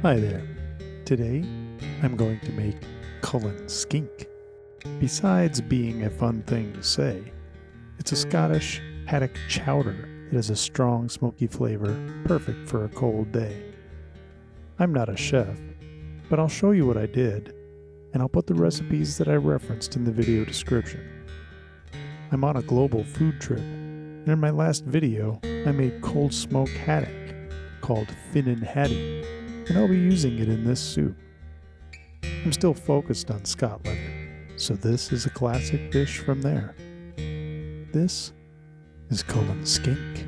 Hi there. Today, I'm going to make Cullen Skink. Besides being a fun thing to say, it's a Scottish haddock chowder that has a strong smoky flavor, perfect for a cold day. I'm not a chef, but I'll show you what I did, and I'll put the recipes that I referenced in the video description. I'm on a global food trip, and in my last video, I made cold smoked haddock called Finnan Haddie, and I'll be using it in this soup. I'm still focused on Scotland, so this is a classic dish from there. This is Cullen Skink.